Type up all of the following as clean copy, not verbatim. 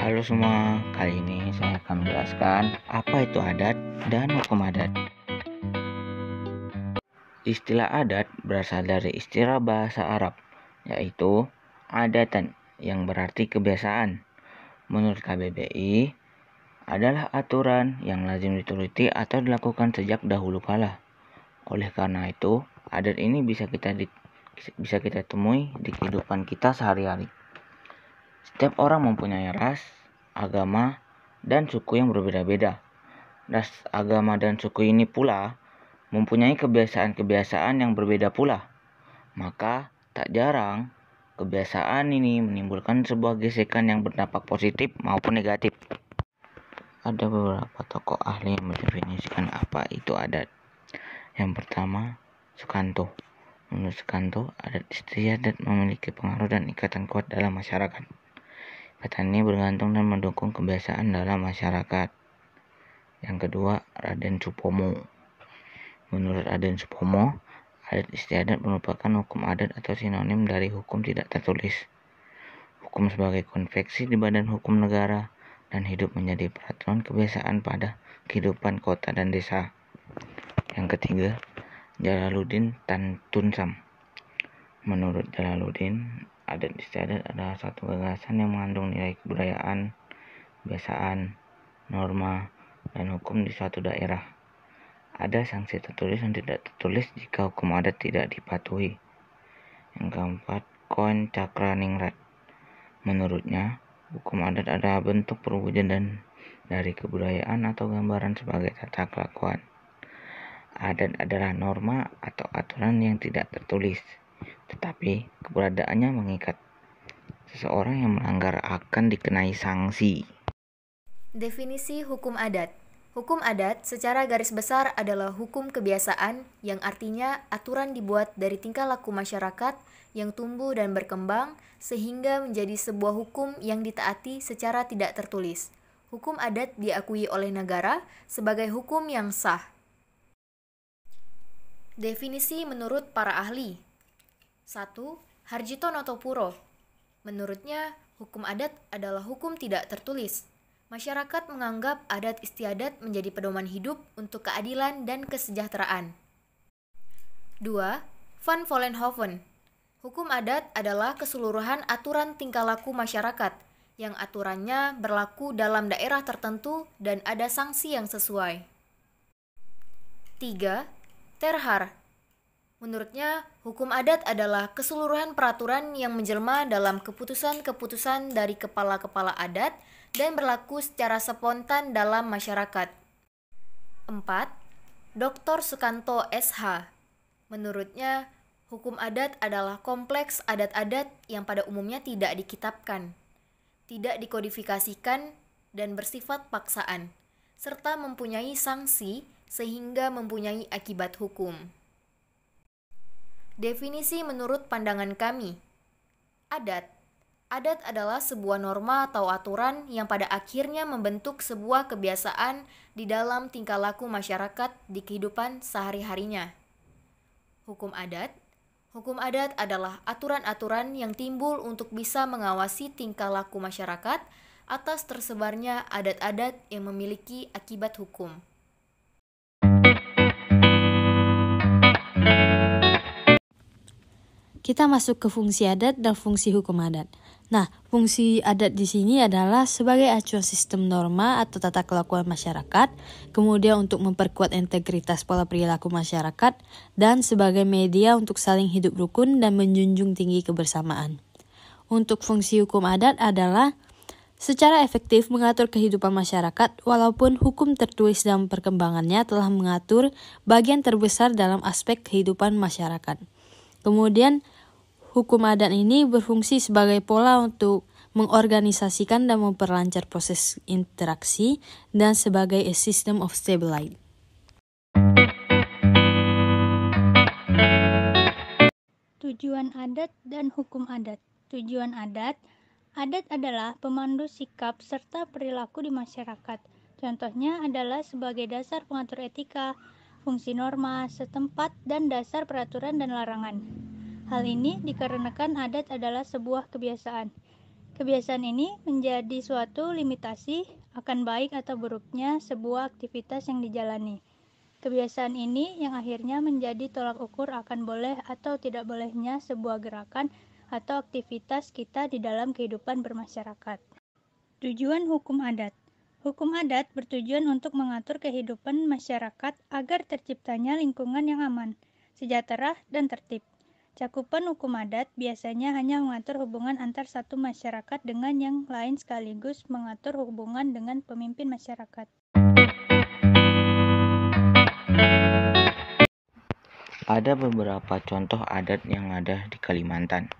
Halo semua, kali ini saya akan menjelaskan apa itu adat dan hukum adat. Istilah adat berasal dari istilah bahasa Arab, yaitu adatan, yang berarti kebiasaan. Menurut KBBI, adalah aturan yang lazim dituruti atau dilakukan sejak dahulu kala. Oleh karena itu, adat ini bisa kita temui di kehidupan kita sehari-hari. Setiap orang mempunyai ras, agama, dan suku yang berbeda-beda. Ras, agama, dan suku ini pula mempunyai kebiasaan-kebiasaan yang berbeda pula. Maka, tak jarang kebiasaan ini menimbulkan sebuah gesekan yang berdampak positif maupun negatif. Ada beberapa tokoh ahli yang mendefinisikan apa itu adat. Yang pertama, Sukanto. Menurut Sukanto, adat istiadat memiliki pengaruh dan ikatan kuat dalam masyarakat. Ikatan ini bergantung dan mendukung kebiasaan dalam masyarakat. Yang kedua, Raden Supomo. Menurut Raden Supomo, adat istiadat merupakan hukum adat atau sinonim dari hukum tidak tertulis. Hukum sebagai konveksi di badan hukum negara dan hidup menjadi peraturan kebiasaan pada kehidupan kota dan desa. Yang ketiga, Jalaluddin Tunsam. Menurut Jalaluddin, adat istiadat adalah satu gagasan yang mengandung nilai kebudayaan, kebiasaan, norma, dan hukum di suatu daerah. Ada sanksi tertulis dan tidak tertulis jika hukum adat tidak dipatuhi. Yang keempat, Koen Cakraningrat. Menurutnya, hukum adat adalah bentuk perwujudan dari kebudayaan atau gambaran sebagai tata kelakuan. Adat adalah norma atau aturan yang tidak tertulis, tetapi keberadaannya mengikat. Seseorang yang melanggar akan dikenai sanksi. Definisi hukum adat. Hukum adat secara garis besar adalah hukum kebiasaan yang artinya aturan dibuat dari tingkah laku masyarakat yang tumbuh dan berkembang sehingga menjadi sebuah hukum yang ditaati secara tidak tertulis. Hukum adat diakui oleh negara sebagai hukum yang sah. Definisi menurut para ahli. 1. Harjito Notopuro. Menurutnya, hukum adat adalah hukum tidak tertulis. Masyarakat menganggap adat istiadat menjadi pedoman hidup untuk keadilan dan kesejahteraan. 2. Van Vollenhoven. Hukum adat adalah keseluruhan aturan tingkah laku masyarakat yang aturannya berlaku dalam daerah tertentu dan ada sanksi yang sesuai. 3. Terhar. Menurutnya, hukum adat adalah keseluruhan peraturan yang menjelma dalam keputusan-keputusan dari kepala-kepala adat dan berlaku secara spontan dalam masyarakat. 4. Dr. Sukanto SH. Menurutnya, hukum adat adalah kompleks adat-adat yang pada umumnya tidak dikitabkan, tidak dikodifikasikan, dan bersifat paksaan, serta mempunyai sanksi sehingga mempunyai akibat hukum. Definisi menurut pandangan kami. Adat adalah sebuah norma atau aturan yang pada akhirnya membentuk sebuah kebiasaan di dalam tingkah laku masyarakat di kehidupan sehari-harinya. Hukum adat adalah aturan-aturan yang timbul untuk bisa mengawasi tingkah laku masyarakat atas tersebarnya adat-adat yang memiliki akibat hukum. Kita masuk ke fungsi adat dan fungsi hukum adat. Nah, fungsi adat di sini adalah sebagai acuan sistem norma atau tata kelakuan masyarakat, kemudian untuk memperkuat integritas pola perilaku masyarakat, dan sebagai media untuk saling hidup rukun dan menjunjung tinggi kebersamaan. Untuk fungsi hukum adat adalah secara efektif mengatur kehidupan masyarakat, walaupun hukum tertulis dalam perkembangannya telah mengatur bagian terbesar dalam aspek kehidupan masyarakat. Kemudian, hukum adat ini berfungsi sebagai pola untuk mengorganisasikan dan memperlancar proses interaksi dan sebagai a system of stability. Tujuan adat dan hukum adat. Tujuan adat adalah pemandu sikap serta perilaku di masyarakat. Contohnya adalah sebagai dasar pengatur etika, fungsi norma setempat, dan dasar peraturan dan larangan. Hal ini dikarenakan adat adalah sebuah kebiasaan. Kebiasaan ini menjadi suatu limitasi akan baik atau buruknya sebuah aktivitas yang dijalani. Kebiasaan ini yang akhirnya menjadi tolak ukur akan boleh atau tidak bolehnya sebuah gerakan atau aktivitas kita di dalam kehidupan bermasyarakat. Tujuan hukum adat. Hukum adat bertujuan untuk mengatur kehidupan masyarakat agar terciptanya lingkungan yang aman, sejahtera, dan tertib. Cakupan hukum adat biasanya hanya mengatur hubungan antar satu masyarakat dengan yang lain sekaligus mengatur hubungan dengan pemimpin masyarakat. Ada beberapa contoh adat yang ada di Kalimantan.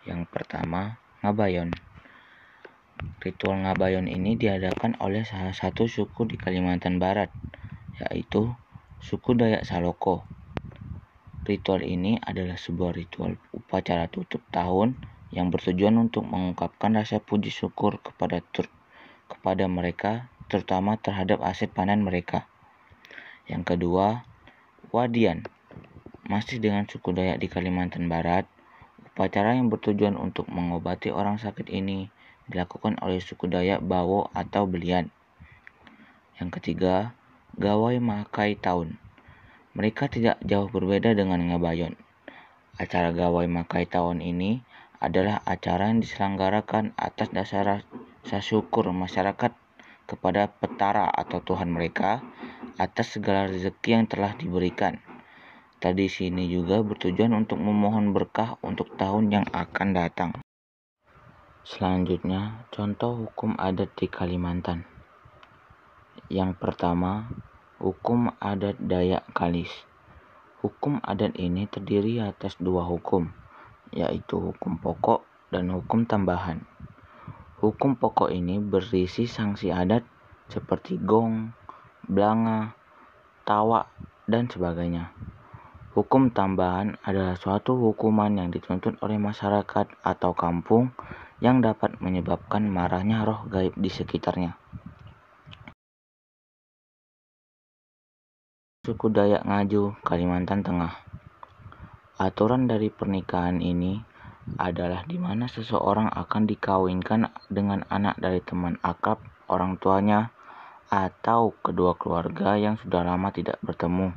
Yang pertama, ngabayon. Ritual ngabayon ini diadakan oleh salah satu suku di Kalimantan Barat, yaitu suku Dayak Saloko. Ritual ini adalah sebuah ritual upacara tutup tahun yang bertujuan untuk mengungkapkan rasa puji syukur kepada mereka, terutama terhadap hasil panen mereka. Yang kedua, wadian. Masih dengan suku Dayak di Kalimantan Barat, upacara yang bertujuan untuk mengobati orang sakit ini dilakukan oleh suku Dayak Bawo atau Belian. Yang ketiga, gawai makai tahun. Mereka tidak jauh berbeda dengan ngabayon. Acara gawai makai tahun ini adalah acara yang diselenggarakan atas dasar rasa syukur masyarakat kepada petara atau Tuhan mereka atas segala rezeki yang telah diberikan. Tradisi ini juga bertujuan untuk memohon berkah untuk tahun yang akan datang. Selanjutnya, contoh hukum adat di Kalimantan. Yang pertama, hukum adat Dayak Kalis. Hukum adat ini terdiri atas dua hukum, yaitu hukum pokok dan hukum tambahan. Hukum pokok ini berisi sanksi adat seperti gong, blanga, tawa, dan sebagainya. Hukum tambahan adalah suatu hukuman yang dituntut oleh masyarakat atau kampung yang dapat menyebabkan marahnya roh gaib di sekitarnya. Suku Dayak Ngaju, Kalimantan Tengah. Aturan dari pernikahan ini adalah di mana seseorang akan dikawinkan dengan anak dari teman akrab orang tuanya atau kedua keluarga yang sudah lama tidak bertemu.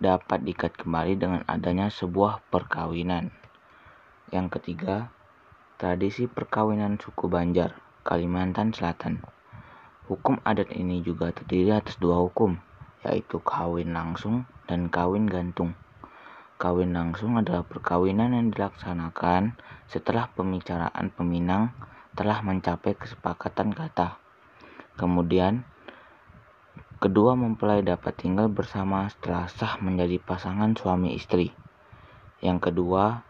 Dapat diikat kembali dengan adanya sebuah perkawinan. Yang ketiga, tradisi perkawinan suku Banjar, Kalimantan Selatan. Hukum adat ini juga terdiri atas dua hukum, yaitu kawin langsung dan kawin gantung. Kawin langsung adalah perkawinan yang dilaksanakan setelah pembicaraan peminang telah mencapai kesepakatan kata. Kemudian, kedua mempelai dapat tinggal bersama setelah sah menjadi pasangan suami istri. Yang kedua,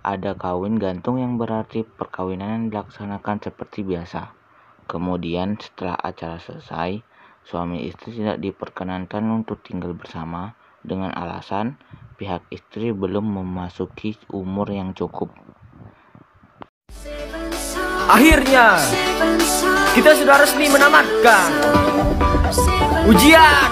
ada kawin gantung yang berarti perkawinan yang dilaksanakan seperti biasa. Kemudian setelah acara selesai, suami istri tidak diperkenankan untuk tinggal bersama dengan alasan pihak istri belum memasuki umur yang cukup. Akhirnya, kita sudah resmi menamatkan ujian.